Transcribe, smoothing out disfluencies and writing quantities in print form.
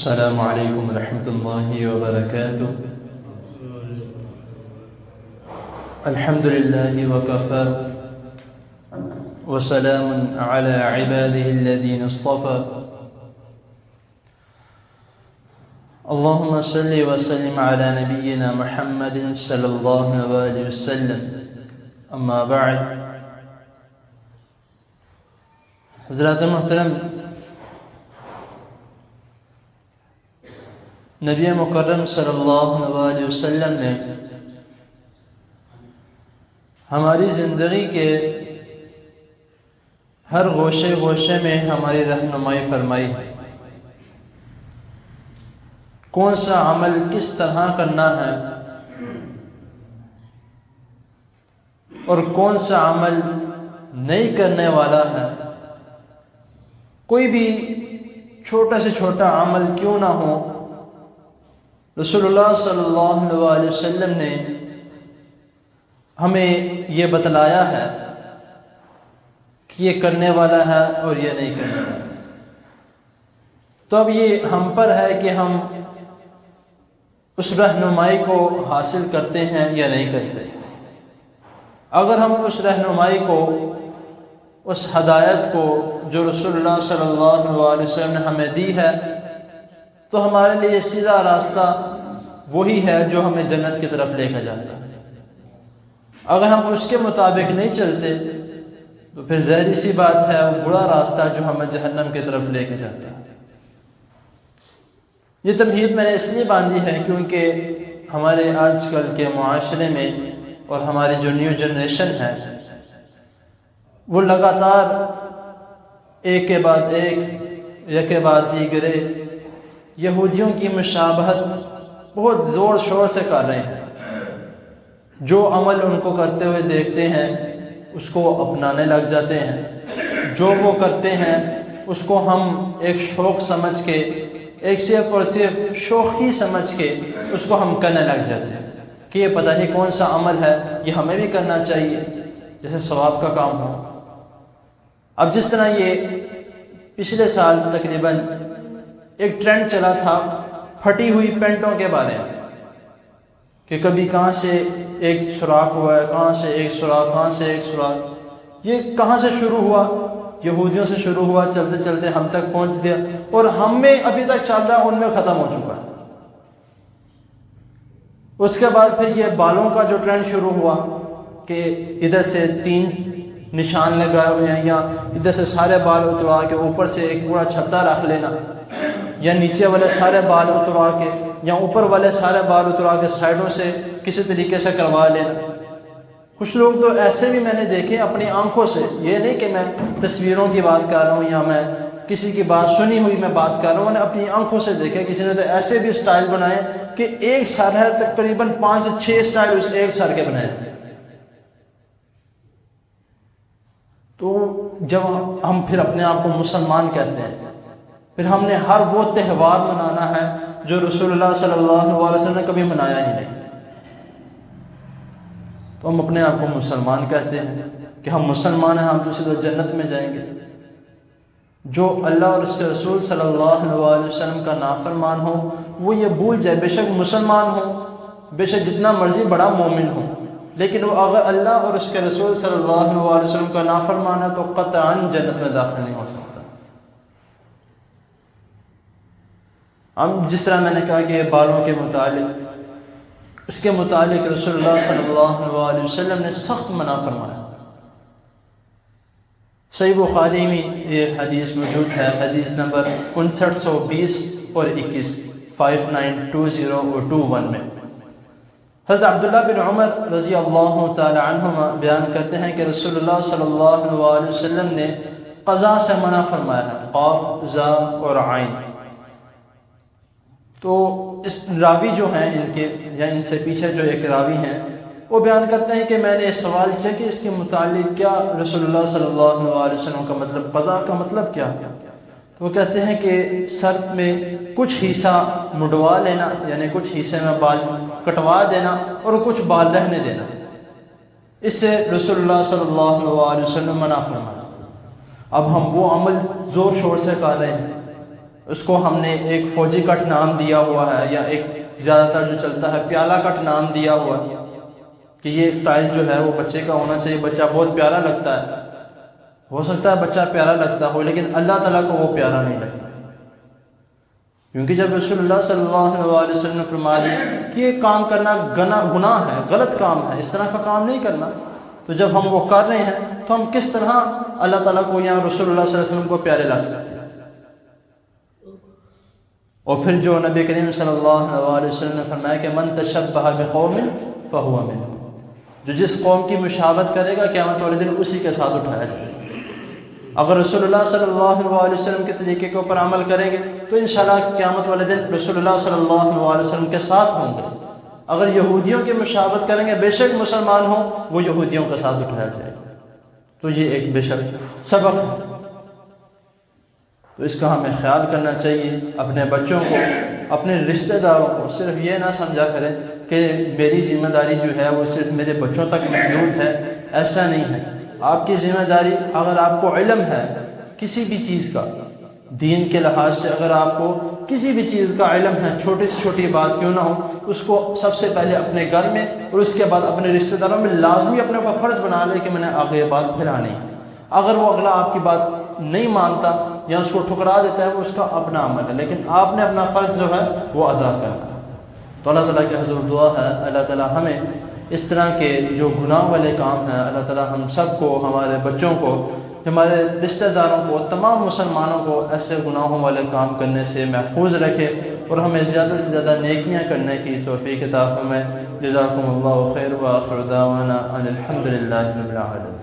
السلام علیکم ورحمۃ اللہ وبرکاتہ۔ الحمد للہ وکفی وسلام علی عباده الذین اصطفى۔ اللہم صل وسلم علی نبینا محمد صلی اللہ علیہ وسلم۔ اما بعد، حضرات محترم، نبی مکرم صلی اللہ علیہ وسلم نے ہماری زندگی کے ہر گوشے گوشے میں ہماری رہنمائی فرمائی۔ کون سا عمل کس طرح کرنا ہے اور کون سا عمل نہیں کرنے والا ہے۔ کوئی بھی چھوٹا سے چھوٹا عمل کیوں نہ ہو، رسول اللہ صلی اللہ علیہ وسلم نے ہمیں یہ بتلایا ہے کہ یہ کرنے والا ہے اور یہ نہیں کرنے والا۔ تو اب یہ ہم پر ہے کہ ہم اس رہنمائی کو حاصل کرتے ہیں یا نہیں کرتے۔ اگر ہم اس رہنمائی کو، اس ہدایت کو جو رسول اللہ صلی اللہ علیہ وسلم نے ہمیں دی ہے، تو ہمارے لیے سیدھا راستہ وہی ہے جو ہمیں جنت کی طرف لے کے جاتا ہے۔ اگر ہم اس کے مطابق نہیں چلتے تو پھر ظاہری سی بات ہے وہ برا راستہ جو ہمیں جہنم کی طرف لے کے جاتا ہے۔ یہ تمہید میں نے اس لیے باندھی ہے کیونکہ ہمارے آج کل کے معاشرے میں اور ہماری جو نیو جنریشن ہے وہ لگاتار ایک کے بعد ایک کے بعد دیگرے یہودیوں کی مشابہت بہت زور شور سے کر رہے ہیں۔ جو عمل ان کو کرتے ہوئے دیکھتے ہیں اس کو اپنانے لگ جاتے ہیں۔ جو وہ کرتے ہیں اس کو ہم ایک شوق سمجھ کے، ایک صرف اور صرف شوخی سمجھ کے اس کو ہم کرنے لگ جاتے ہیں کہ یہ پتہ نہیں کون سا عمل ہے، یہ ہمیں بھی کرنا چاہیے، جیسے ثواب کا کام ہو۔ اب جس طرح یہ پچھلے سال تقریباً ایک ٹرینڈ چلا تھا پھٹی ہوئی پینٹوں کے بارے میں کہ کبھی کہاں سے ایک سوراخ ہوا ہے، کہاں سے ایک سوراخ، کہاں سے ایک سوراخ۔ یہ کہاں سے شروع ہوا؟ یہودیوں سے شروع ہوا، چلتے چلتے ہم تک پہنچ گیا اور ہم میں ابھی تک چل رہا ہے، ان میں ختم ہو چکا ہے۔ اس کے بعد پھر یہ بالوں کا جو ٹرینڈ شروع ہوا کہ ادھر سے 3 نشان لگائے ہوئے ہیں، یا ادھر سے سارے بال اتروا کے اوپر سے ایک پورا چھتا رکھ لینا، یا نیچے والے سارے بال اتروا کے، یا اوپر والے سارے بال اتروا کے سائڈوں سے کسی طریقے سے کروا لینا۔ کچھ لوگ تو ایسے بھی میں نے دیکھے اپنی آنکھوں سے، یہ نہیں کہ میں تصویروں کی بات کر رہا ہوں یا میں کسی کی بات سنی ہوئی میں بات کر رہا ہوں، میں نے اپنی آنکھوں سے دیکھے۔ کسی نے تو ایسے بھی سٹائل بنائے کہ ایک سر ہے، تقریباً 5 سے 6 سٹائل اس ایک سر کے بنائے۔ تو جب ہم پھر اپنے آپ کو مسلمان کہتے ہیں، پھر ہم نے ہر وہ تہوار منانا ہے جو رسول اللہ صلی اللہ علیہ وسلم نے کبھی منایا ہی نہیں، تو ہم اپنے آپ کو مسلمان کہتے ہیں کہ ہم مسلمان ہیں، ہم تو سیدھا جنت میں جائیں گے۔ جو اللہ اور اس کے رسول صلی اللہ علیہ وسلم کا نافرمان ہو وہ یہ بھول جائے، بے شک مسلمان ہو، بے شک جتنا مرضی بڑا مومن ہو، لیکن وہ اگر اللہ اور اس کے رسول صلی اللہ علیہ وسلم کا نافرمان ہے تو قطعاً جنت میں داخل نہیں ہو سکتا۔ ہم جس طرح میں نے کہا کہ بالوں کے متعلق، اس کے متعلق رسول اللہ صلی اللہ علیہ وسلم نے سخت منع فرمایا۔ صحیح بخاری میں یہ حدیث موجود ہے، حدیث نمبر 5920 اور 21، 5920 اور 21 میں حضرت عبداللہ بن عمر رضی اللہ تعالی عنہما بیان کرتے ہیں کہ رسول اللہ صلی اللہ علیہ وسلم نے قضاء سے منع فرمایا ہے، قاف، زا اور عین۔ تو اس راوی جو ہیں ان کے، یا ان سے پیچھے جو ایک راوی ہیں، وہ بیان کرتے ہیں کہ میں نے سوال کیا کہ اس کے متعلق کیا رسول اللہ صلی اللہ علیہ وسلم کا مطلب، قضاء کا مطلب کیا؟ تو وہ کہتے ہیں کہ سر میں کچھ حصہ مڈوا لینا، یعنی کچھ حصے میں بال کٹوا دینا اور کچھ بال رہنے دینا، اس سے رسول اللہ صلی اللہ علیہ وسلم منع فرمایا۔ اب ہم وہ عمل زور شور سے کر رہے ہیں، اس کو ہم نے ایک فوجی کٹ نام دیا ہوا ہے، یا ایک زیادہ تر جو چلتا ہے پیالہ کٹ نام دیا ہوا ہے کہ یہ اسٹائل جو ہے وہ بچے کا ہونا چاہیے، بچہ بہت پیارا لگتا ہے۔ ہو سکتا ہے بچہ پیارا لگتا ہو لیکن اللہ تعالیٰ کو وہ پیارا نہیں لگتا، کیونکہ جب رسول اللہ صلی اللہ علیہ وسلم نے فرما دیا کہ یہ کام کرنا گناہ ہے، غلط کام ہے، اس طرح کا کام نہیں کرنا، تو جب ہم وہ کر رہے ہیں تو ہم کس طرح اللہ تعالیٰ کو یا رسول اللہ صلی اللہ علیہ وسلم کو پیارے لگ سکتے ہیں؟ اور پھر جو نبی کریم صلی اللہ علیہ وسلم نے فرمایا کہ من تشبہ بقوم فہو منہم، جو جس قوم کی مشابہت کرے گا قیامت والے دن اسی کے ساتھ اٹھایا جائے گا۔ اگر رسول اللہ صلی اللہ علیہ وسلم کے طریقے کے اوپر عمل کریں گے تو انشاءاللہ قیامت والے دن رسول اللہ صلی اللہ علیہ وسلم کے ساتھ ہوں گے۔ اگر یہودیوں کی مشابہت کریں گے، بے شک مسلمان ہوں، وہ یہودیوں کے ساتھ اٹھایا جائے گا۔ تو یہ ایک بے شک سبق ہے، تو اس کا ہمیں خیال کرنا چاہیے۔ اپنے بچوں کو، اپنے رشتہ داروں کو صرف یہ نہ سمجھا کریں کہ میری ذمہ داری جو ہے وہ صرف میرے بچوں تک محدود ہے، ایسا نہیں ہے۔ آپ کی ذمہ داری، اگر آپ کو علم ہے کسی بھی چیز کا، دین کے لحاظ سے اگر آپ کو کسی بھی چیز کا علم ہے، چھوٹی سے چھوٹی بات کیوں نہ ہو، اس کو سب سے پہلے اپنے گھر میں اور اس کے بعد اپنے رشتہ داروں میں لازمی اپنے اوپر فرض بنا لے کہ میں نے آگے یہ بات پھیلانی ہے۔ اگر وہ اگلا آپ کی بات نہیں مانتا یا اس کو ٹھکرا دیتا ہے، وہ اس کا اپنا عمل ہے، لیکن آپ نے اپنا فرض جو ہے وہ ادا کرنا ہے۔ تو اللہ تعالیٰ کی حضور دعا ہے اللہ تعالیٰ ہمیں اس طرح کے جو گناہ والے کام ہیں، اللہ تعالیٰ ہم سب کو، ہمارے بچوں کو، ہمارے رشتہ داروں کو، تمام مسلمانوں کو ایسے گناہوں والے کام کرنے سے محفوظ رکھے اور ہمیں زیادہ سے زیادہ نیکیاں کرنے کی توفیق عطا فرمائے۔ جزاکم اللہ خیر، وآخر دعوانا ان الحمد للہ رب العالمین۔